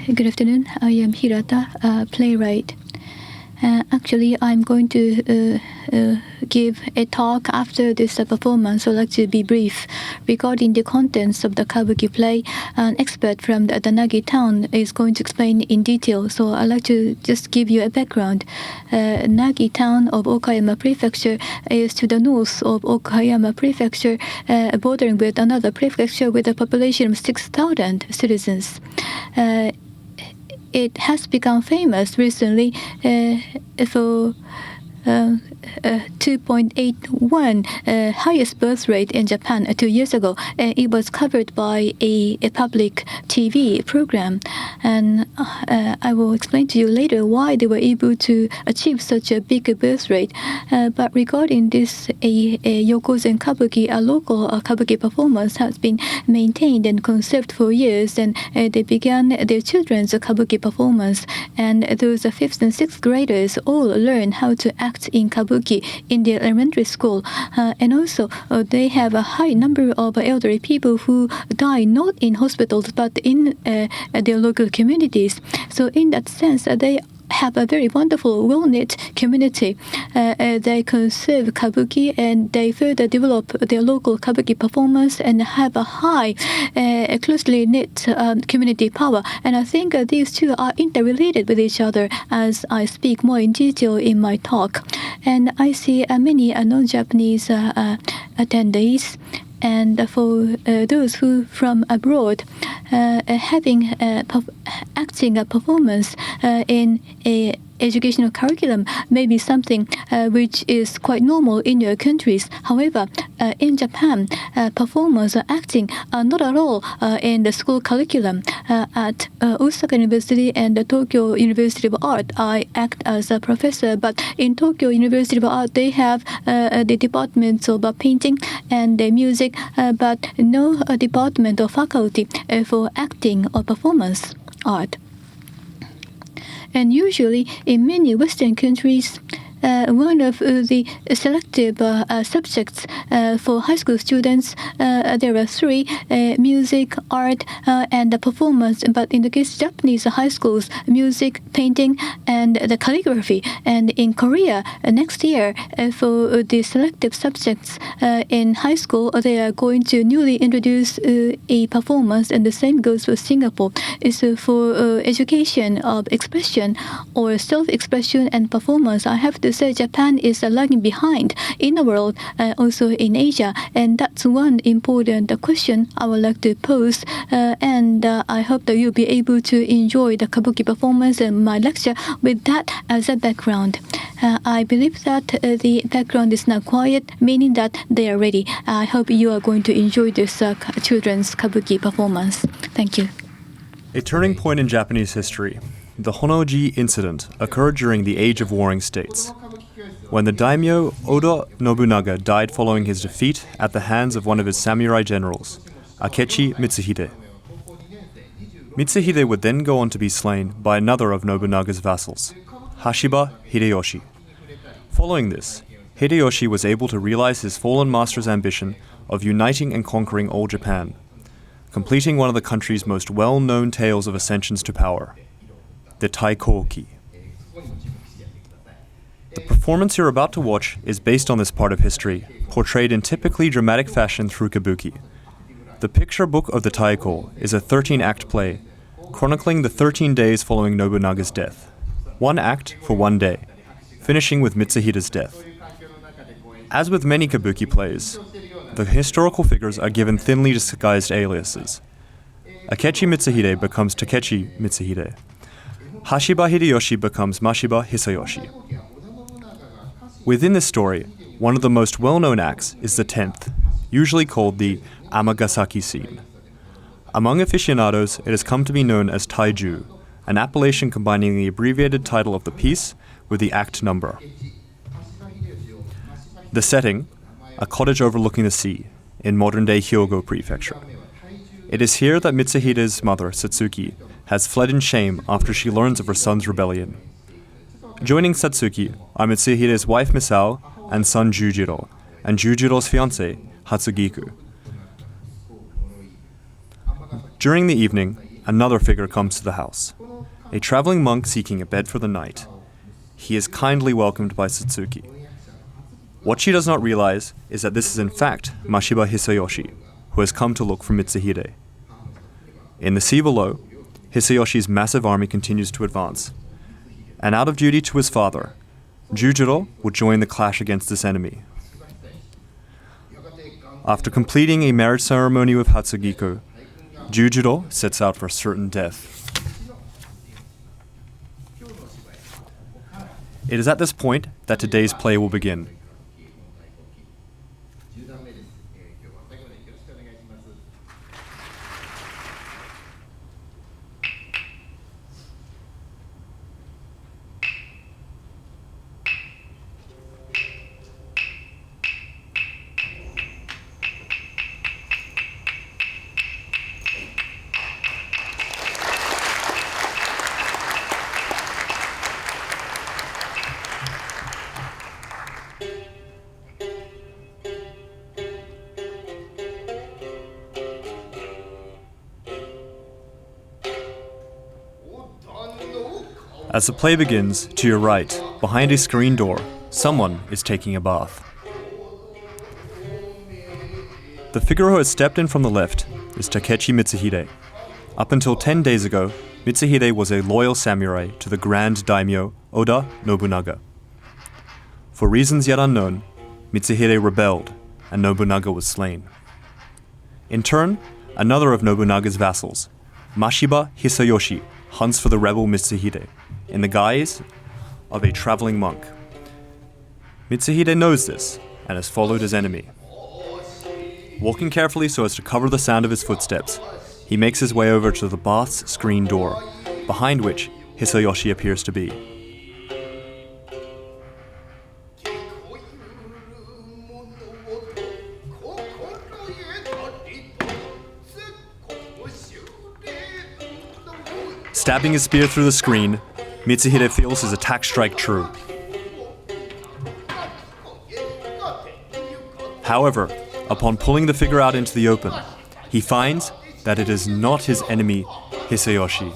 Good afternoon. I am Hirata, playwright. Actually, I'm going to give a talk after this performance. I'd like to be brief. Regarding the contents of the Kabuki play, an expert from the Nagi town is going to explain in detail. So I'd like to just give you a background. Nagi town of Okayama Prefecture is to the north of Okayama Prefecture, bordering with another prefecture with a population of 6,000 citizens. It has become famous recently for 2.81 highest birth rate in Japan 2 years ago. It was covered by a public TV program, and I will explain to you later why they were able to achieve such a big birth rate. But regarding this, a Yokozen Kabuki, a local Kabuki performance, has been maintained and conserved for years, and they began their children's Kabuki performance, and those 5th and 6th graders all learn how to act in Kabuki in their elementary school, and also they have a high number of elderly people who die not in hospitals but in their local communities. So in that sense, they have a very wonderful, well-knit community. They conserve Kabuki, and they further develop their local Kabuki performance and have a high, closely knit community power. And I think these two are interrelated with each other, as I speak more in detail in my talk. And I see many non-Japanese attendees. And for those who from abroad, having acting a performance in a educational curriculum may be something which is quite normal in your countries. However, in Japan, performers or acting are not at all in the school curriculum. At Osaka University and the Tokyo University of Art, I act as a professor, but in Tokyo University of Art, they have the departments of painting and music, but no department or faculty for acting or performance art. And usually, in many Western countries, one of the selective subjects for high school students, there are 3, music, art, and performance. But in the case of Japanese high schools, music, painting, and the calligraphy. And in Korea, next year, for the selective subjects in high school, they are going to newly introduce a performance, and the same goes for Singapore. It's for education of expression or self-expression and performance. I have to say Japan is lagging behind in the world, also in Asia, and that's one important question I would like to pose, and I hope that you'll be able to enjoy the Kabuki performance and my lecture with that as a background. I believe that the background is now quiet, meaning that they are ready. I hope you are going to enjoy this children's Kabuki performance. Thank you. A turning point in Japanese history. The Honnō-ji incident occurred during the Age of Warring States, when the daimyo Oda Nobunaga died following his defeat at the hands of one of his samurai generals, Akechi Mitsuhide. Mitsuhide would then go on to be slain by another of Nobunaga's vassals, Hashiba Hideyoshi. Following this, Hideyoshi was able to realize his fallen master's ambition of uniting and conquering all Japan, completing one of the country's most well-known tales of ascensions to power, the Taiko. The performance you're about to watch is based on this part of history, portrayed in typically dramatic fashion through kabuki. The picture book of the Taiko is a 13-act play, chronicling the 13 days following Nobunaga's death. 1 act for 1 day, finishing with Mitsuhide's death. As with many kabuki plays, the historical figures are given thinly disguised aliases. Akechi Mitsuhide becomes Takechi Mitsuhide. Hashiba Hideyoshi becomes Mashiba Hisayoshi. Within this story, one of the most well-known acts is the 10th, usually called the Amagasaki Scene. Among aficionados, it has come to be known as Taijū, an appellation combining the abbreviated title of the piece with the act number. The setting, a cottage overlooking the sea, in modern-day Hyogo Prefecture. It is here that Mitsuhide's mother, Satsuki, has fled in shame after she learns of her son's rebellion. Joining Satsuki are Mitsuhide's wife Misao and son Jujiro, and Jujiro's fiancée, Hatsugiku. During the evening, another figure comes to the house, a traveling monk seeking a bed for the night. He is kindly welcomed by Satsuki. What she does not realize is that this is in fact Mashiba Hisayoshi, who has come to look for Mitsuhide. In the sea below, Hisayoshi's massive army continues to advance, and out of duty to his father, Jujiro would join the clash against this enemy. After completing a marriage ceremony with Hatsugiko, Jujiro sets out for certain death. It is at this point that today's play will begin. As the play begins, to your right, behind a screen door, someone is taking a bath. The figure who has stepped in from the left is Takechi Mitsuhide. Up until 10 days ago, Mitsuhide was a loyal samurai to the Grand Daimyo Oda Nobunaga. For reasons yet unknown, Mitsuhide rebelled, and Nobunaga was slain. In turn, another of Nobunaga's vassals, Mashiba Hisayoshi, hunts for the rebel Mitsuhide, in the guise of a traveling monk. Mitsuhide knows this, and has followed his enemy. Walking carefully so as to cover the sound of his footsteps, he makes his way over to the bath's screen door, behind which Hisayoshi appears to be. Stabbing his spear through the screen, Mitsuhide feels his attack strike true. However, upon pulling the figure out into the open, he finds that it is not his enemy, Hisayoshi,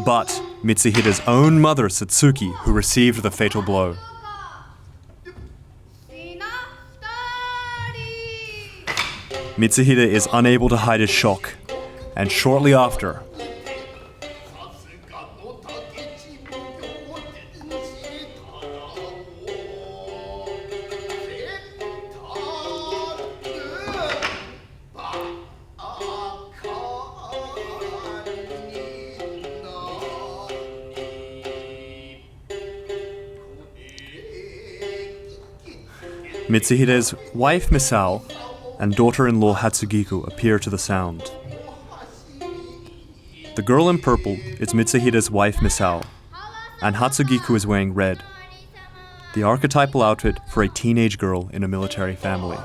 but Mitsuhide's own mother, Satsuki, who received the fatal blow. Mitsuhide is unable to hide his shock, and shortly after, Mitsuhide's wife Misao and daughter-in-law Hatsugiko appear to the sound. The girl in purple is Mitsuhide's wife Misao, and Hatsugiko is wearing red, the archetypal outfit for a teenage girl in a military family.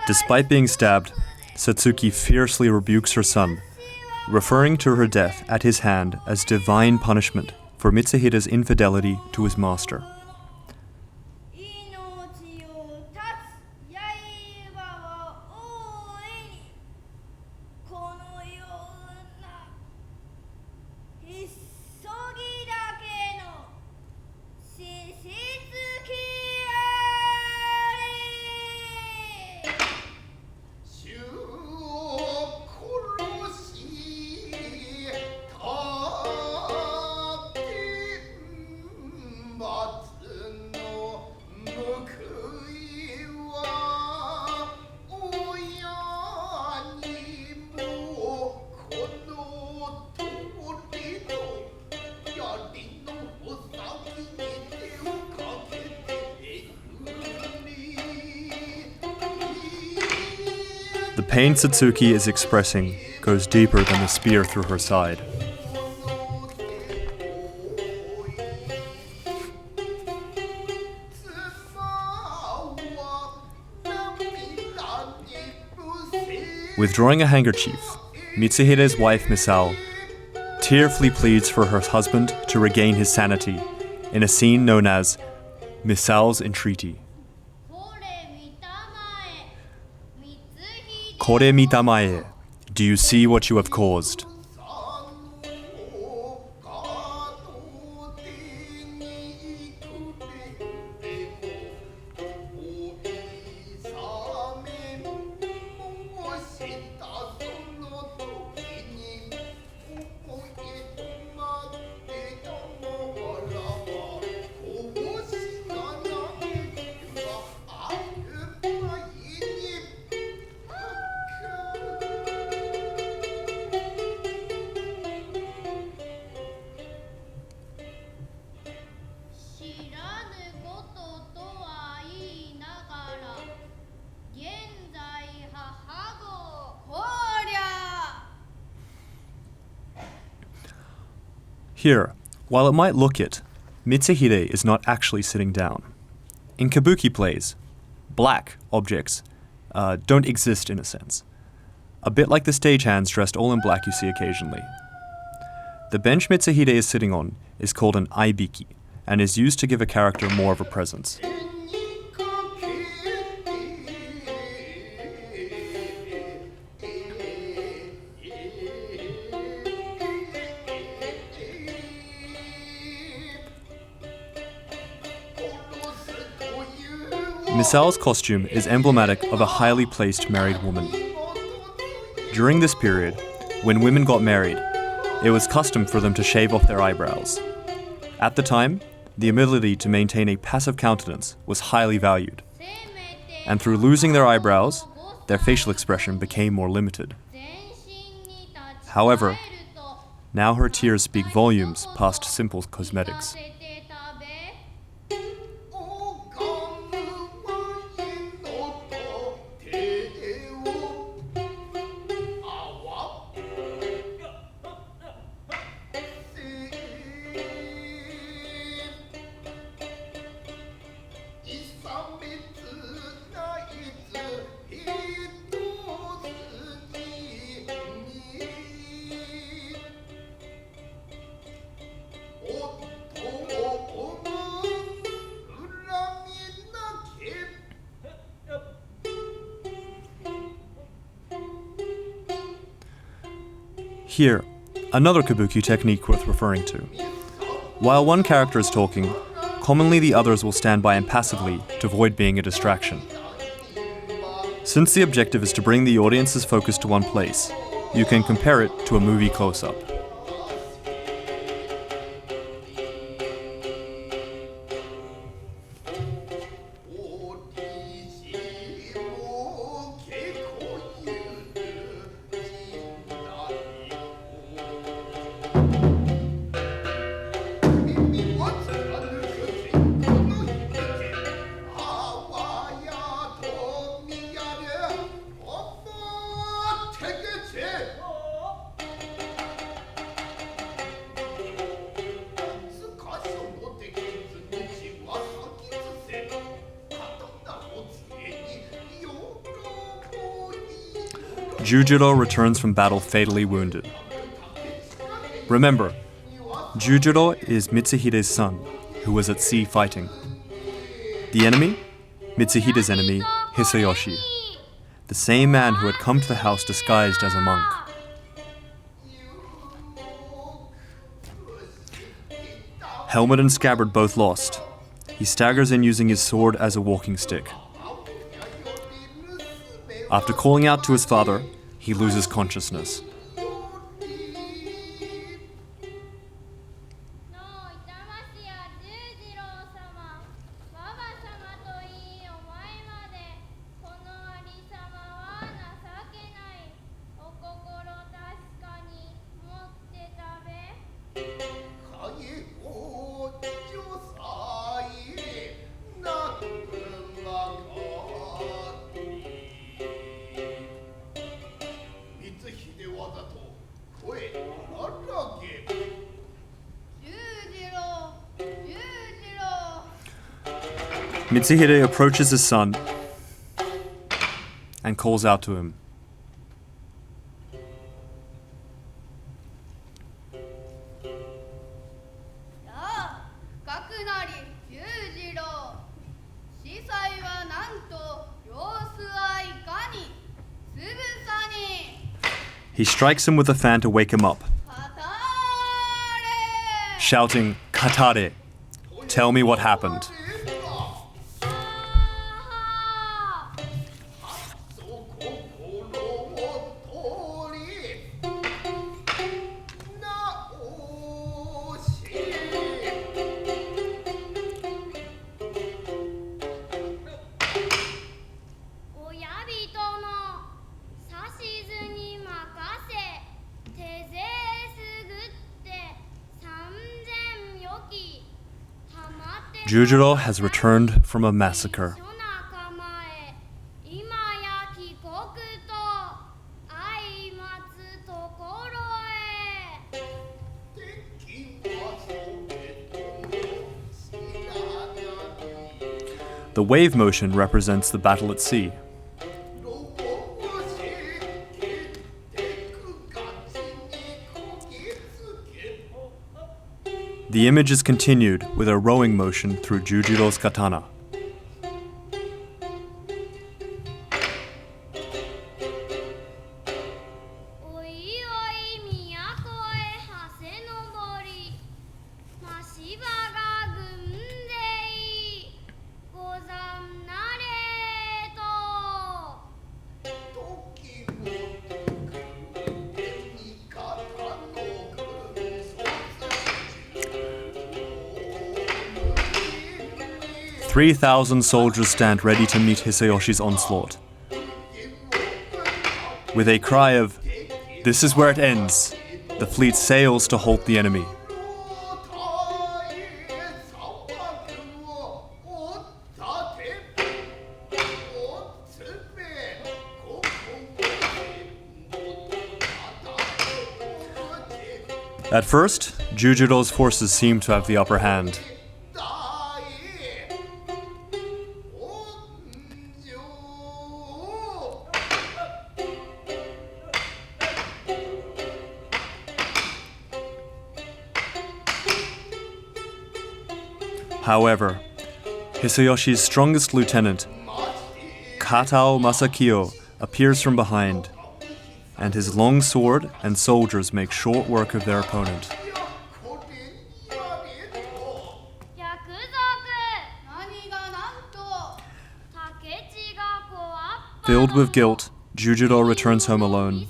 Despite being stabbed, Satsuki fiercely rebukes her son, referring to her death at his hand as divine punishment for Mitsuhide's infidelity to his master. The pain Satsuki is expressing goes deeper than the spear through her side. Withdrawing a handkerchief, Mitsuhide's wife Misao tearfully pleads for her husband to regain his sanity in a scene known as Misao's entreaty. Kore mitamae, do you see what you have caused? Here, while it might look it, Mitsuhide is not actually sitting down. In kabuki plays, black objects don't exist in a sense. A bit like the stagehands dressed all in black you see occasionally. The bench Mitsuhide is sitting on is called an aibiki and is used to give a character more of a presence. Misao's costume is emblematic of a highly placed married woman. During this period, when women got married, it was custom for them to shave off their eyebrows. At the time, the ability to maintain a passive countenance was highly valued, and through losing their eyebrows, their facial expression became more limited. However, now her tears speak volumes past simple cosmetics. Here, another kabuki technique worth referring to. While one character is talking, commonly the others will stand by impassively to avoid being a distraction. Since the objective is to bring the audience's focus to one place, you can compare it to a movie close-up. Jujiro returns from battle fatally wounded. Remember, Jujiro is Mitsuhide's son, who was at sea fighting. The enemy? Mitsuhide's enemy, Hisayoshi, the same man who had come to the house disguised as a monk. Helmet and scabbard both lost. He staggers in using his sword as a walking stick. After calling out to his father, he loses consciousness. Mitsuhide approaches his son and calls out to him. He strikes him with a fan to wake him up, shouting, "Katare! Tell me what happened." Jujiro has returned from a massacre. The wave motion represents the battle at sea. The image is continued with a rowing motion through Jujiro's katana. "3,000 soldiers stand ready to meet Hisayoshi's onslaught. With a cry of, 'This is where it ends,' the fleet sails to halt the enemy. At first, Jujiro's forces seem to have the upper hand. However, Hisayoshi's strongest lieutenant, Katao Masakiyo, appears from behind, and his long sword and soldiers make short work of their opponent. Filled with guilt, Jujiro returns home alone.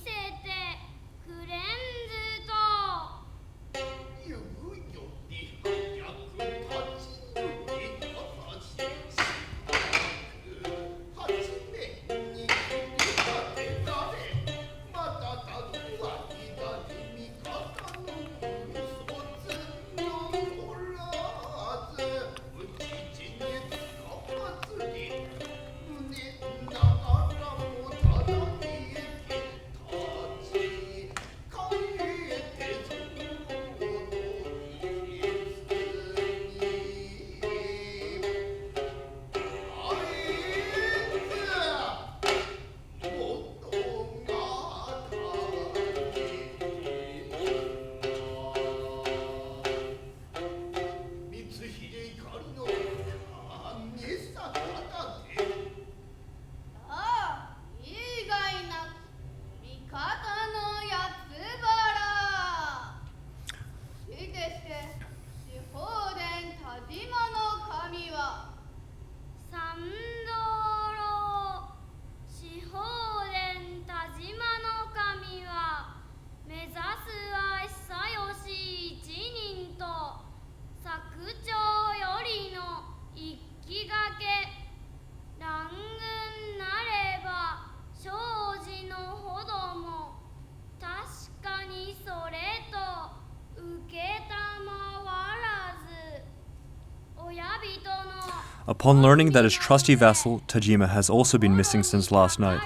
Upon learning that his trusty vassal, Tajima, has also been missing since last night,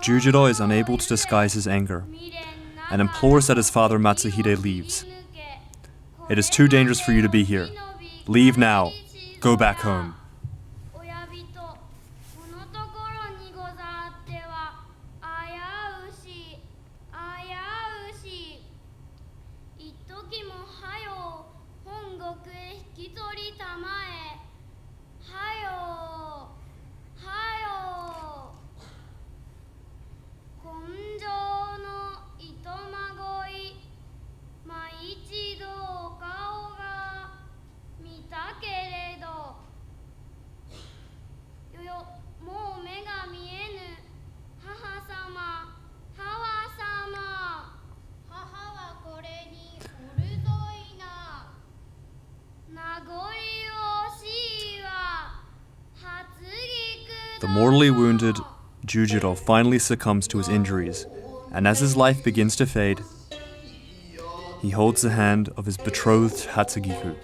Jujiro is unable to disguise his anger and implores that his father Matsuhide leaves. "It is too dangerous for you to be here. Leave now. Go back home." The mortally wounded Jujiro finally succumbs to his injuries, and as his life begins to fade, he holds the hand of his betrothed Hatsugiku.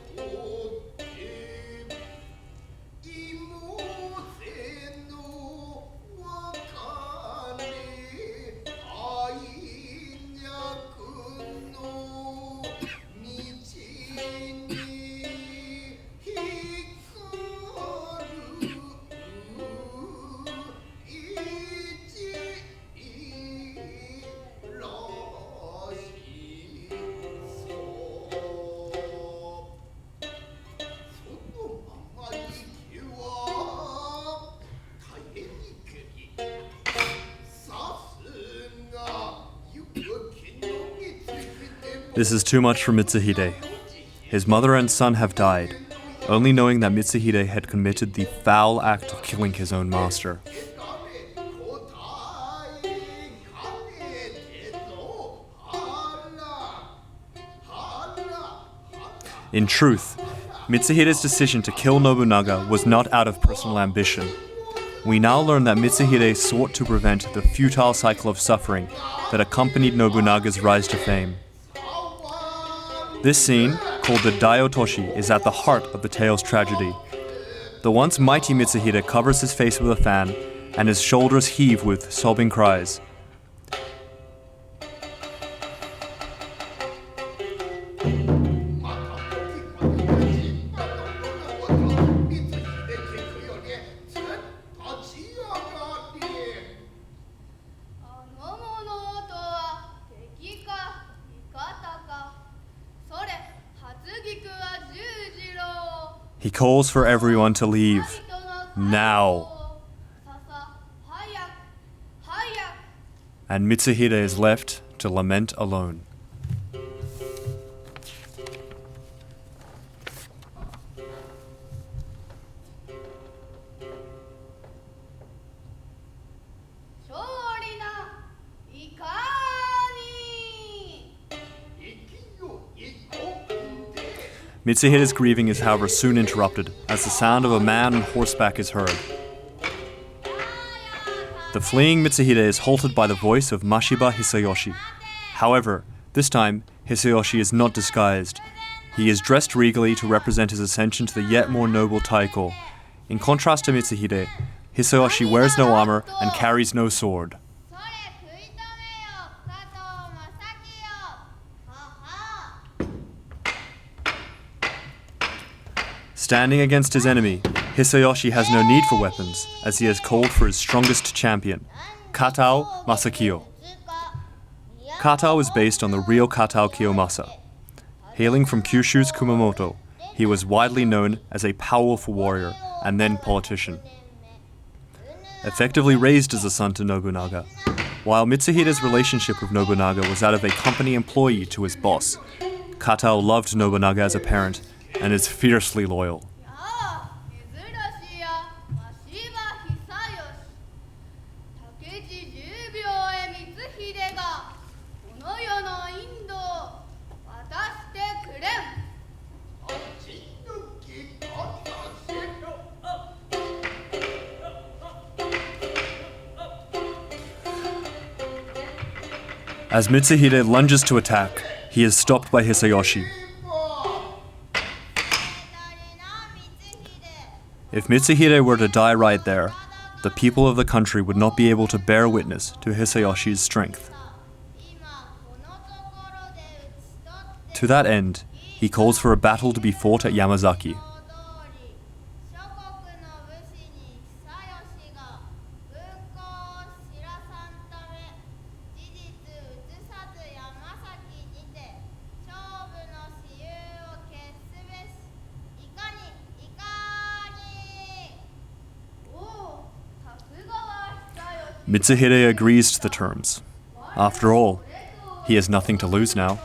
This is too much for Mitsuhide. His mother and son have died, only knowing that Mitsuhide had committed the foul act of killing his own master. In truth, Mitsuhide's decision to kill Nobunaga was not out of personal ambition. We now learn that Mitsuhide sought to prevent the futile cycle of suffering that accompanied Nobunaga's rise to fame. This scene, called the Daiotoshi, is at the heart of the tale's tragedy. The once mighty Mitsuhide covers his face with a fan, and his shoulders heave with sobbing cries. He calls for everyone to leave. Now. And Mitsuhide is left to lament alone. Mitsuhide's grieving is however soon interrupted as the sound of a man on horseback is heard. The fleeing Mitsuhide is halted by the voice of Mashiba Hisayoshi. However, this time, Hisayoshi is not disguised. He is dressed regally to represent his ascension to the yet more noble Taiko. In contrast to Mitsuhide, Hisayoshi wears no armor and carries no sword. Standing against his enemy, Hisayoshi has no need for weapons, as he has called for his strongest champion, Katao Masakiyo. Katao is based on the real Katao Kiyomasa. Hailing from Kyushu's Kumamoto, he was widely known as a powerful warrior and then politician. Effectively raised as a son to Nobunaga, while Mitsuhide's relationship with Nobunaga was that of a company employee to his boss, Katao loved Nobunaga as a parent and is fiercely loyal. As Mitsuhide lunges to attack, he is stopped by Hisayoshi. If Mitsuhide were to die right there, the people of the country would not be able to bear witness to Hisayoshi's strength. To that end, he calls for a battle to be fought at Yamazaki. Mitsuhide agrees to the terms. After all, he has nothing to lose now.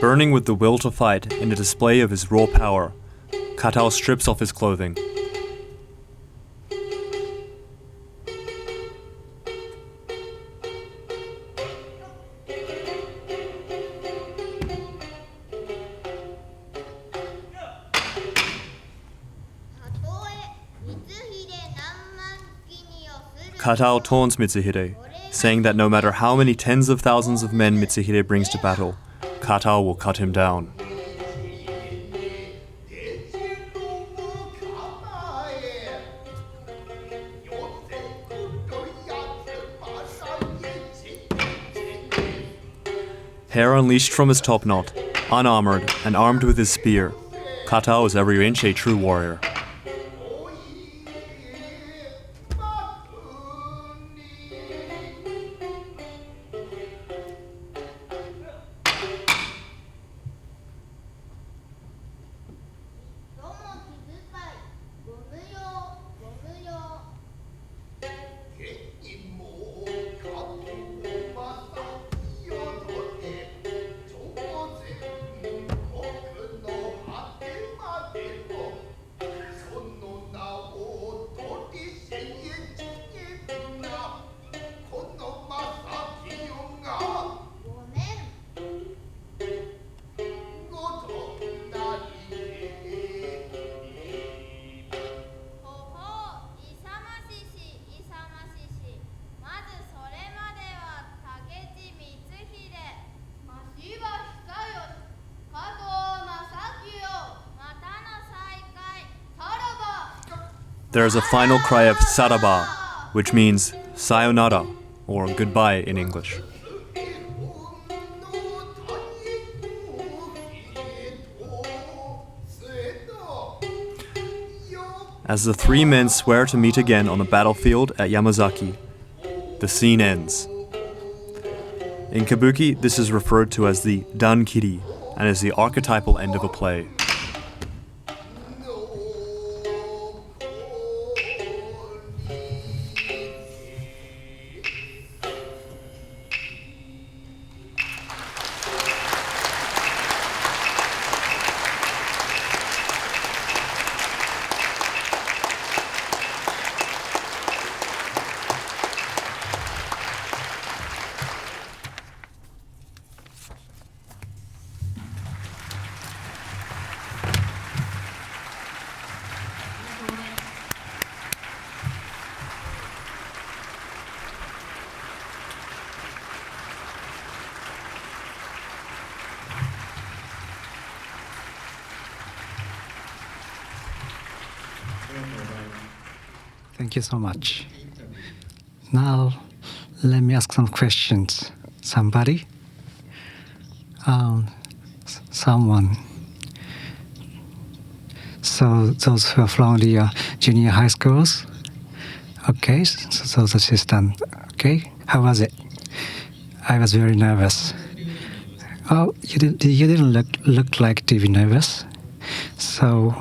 Burning with the will to fight in a display of his raw power, Katao strips off his clothing. Katao taunts Mitsuhide, saying that no matter how many tens of thousands of men Mitsuhide brings to battle, Katao will cut him down. Hair unleashed from his top knot, unarmored and armed with his spear, Katao is every inch a true warrior. There is a final cry of saraba, which means sayonara, or goodbye in English. As the three men swear to meet again on the battlefield at Yamazaki, the scene ends. In Kabuki, this is referred to as the dankiri and is the archetypal end of a play. Thank you so much. Now, let me ask some questions. Somebody? Someone. So those who are from the junior high schools? Okay, so the assistant. Okay, how was it? I was very nervous. Oh, you didn't look like to be nervous. So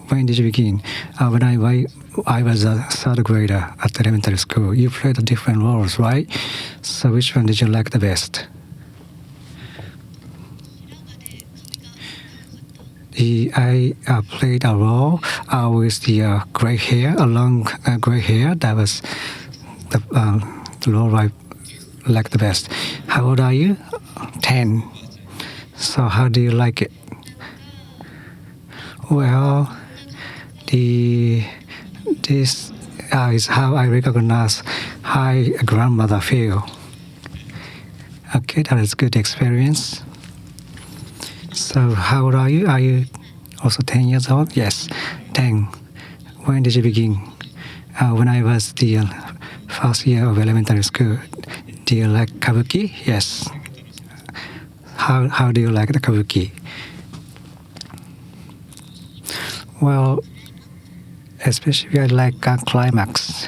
when did you begin? When I was a third grader at elementary school. You played different roles, right? So which one did you like the best? I played a role with the gray hair, a long gray hair. That was the role I liked the best. How old are you? 10. So how do you like it? Well, this is how I recognize how a grandmother feel. Okay, that is good experience. So how old are you? Are you also 10 years old? Yes, 10. When did you begin? When I was the first year of elementary school. Do you like Kabuki? Yes. How do you like the Kabuki? Well, especially I like climax.